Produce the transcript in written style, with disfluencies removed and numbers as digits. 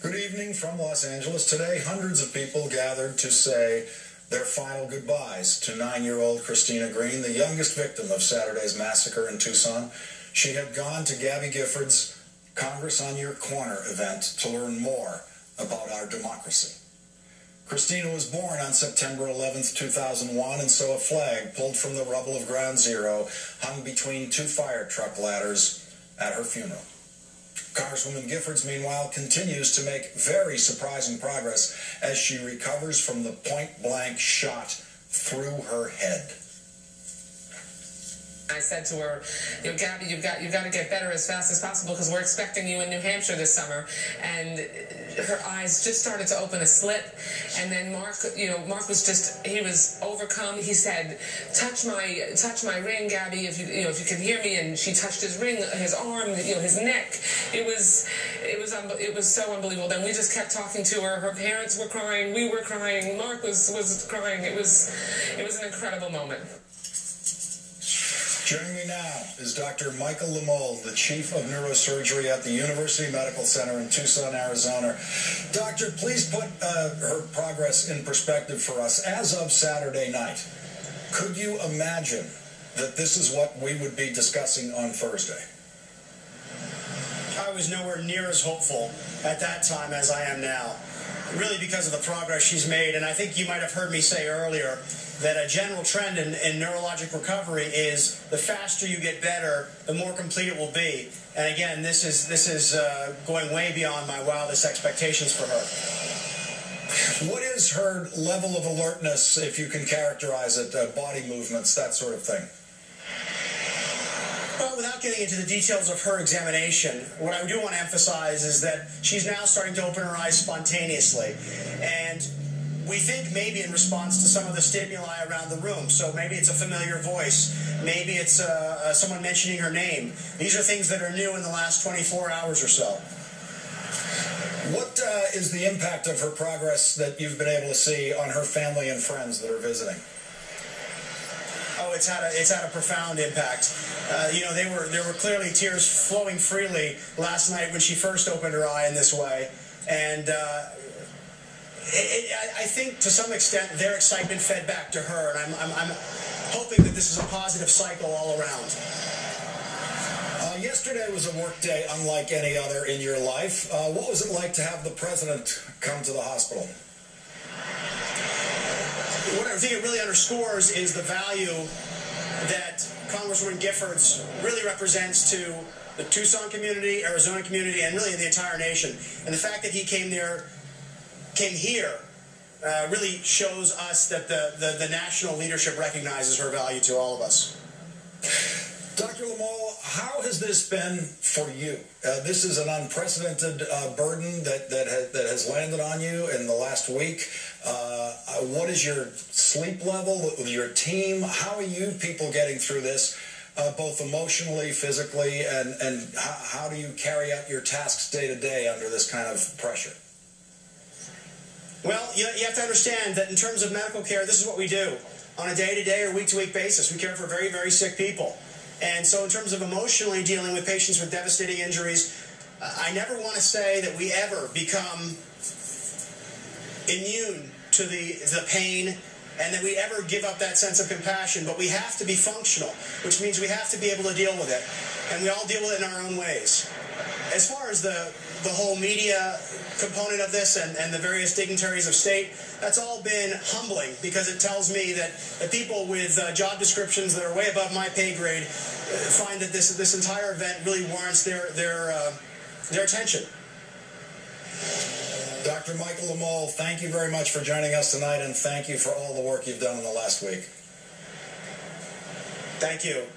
Good evening from Los Angeles. Today, hundreds of people gathered to say their final goodbyes to 9-year-old Christina Green, the youngest victim of Saturday's massacre in Tucson. She had gone to Gabby Gifford's Congress on Your Corner event to learn more about our democracy. Christina was born on September 11th, 2001, and so a flag pulled from the rubble of Ground Zero hung between two fire truck ladders at her funeral. Congresswoman Giffords, meanwhile, continues to make very surprising progress as she recovers from the point-blank shot through her head. I said to her, Gabby, you've got to get better as fast as possible because we're expecting you in New Hampshire this summer. And her eyes just started to open a slit. And then Mark was he was overcome. He said, touch my ring, Gabby, if you can hear me. And she touched his ring, his arm, his neck. It was so unbelievable. Then we just kept talking to her. Her parents were crying. We were crying. Mark was crying. It was an incredible moment. Joining me now is Dr. Michael Lemole, the Chief of Neurosurgery at the University Medical Center in Tucson, Arizona. Doctor, please put her progress in perspective for us. As of Saturday night, could you imagine that this is what we would be discussing on Thursday? I was nowhere near as hopeful at that time as I am now, really because of the progress she's made. And I think you might have heard me say earlier that a general trend in neurologic recovery is the faster you get better, the more complete it will be. And again, this is going way beyond my wildest expectations for her. What is her level of alertness, if you can characterize it, body movements, that sort of thing? Well, without getting into the details of her examination, what I do want to emphasize is that she's now starting to open her eyes spontaneously. And we think maybe in response to some of the stimuli around the room. So maybe it's a familiar voice. Maybe it's someone mentioning her name. These are things that are new in the last 24 hours or so. What is the impact of her progress that you've been able to see on her family and friends that are visiting? Oh, it's had a profound impact. There were clearly tears flowing freely last night when she first opened her eye in this way. And I think to some extent their excitement fed back to her, and I'm hoping that this is a positive cycle all around. Yesterday was a work day unlike any other in your life. What was it like to have the president come to the hospital? What I think it really underscores is the value that Congresswoman Giffords really represents to the Tucson community, Arizona community, and really the entire nation. And the fact that he came here really shows us that the national leadership recognizes her value to all of us. Dr. Lemole, how has this been for you? This is an unprecedented burden that has landed on you in the last week. What is your sleep level, your team? How are you people getting through this, both emotionally, physically, and how do you carry out your tasks day to day under this kind of pressure? Well, you have to understand that in terms of medical care, this is what we do. On a day-to-day or week-to-week basis, we care for very, very sick people. And so in terms of emotionally dealing with patients with devastating injuries, I never want to say that we ever become immune to the pain and that we ever give up that sense of compassion. But we have to be functional, which means we have to be able to deal with it. And we all deal with it in our own ways. As far as the whole media component of this and the various dignitaries of state, that's all been humbling because it tells me that the people with job descriptions that are way above my pay grade find that this entire event really warrants their attention. Dr. Michael Lemole, thank you very much for joining us tonight, and thank you for all the work you've done in the last week. Thank you.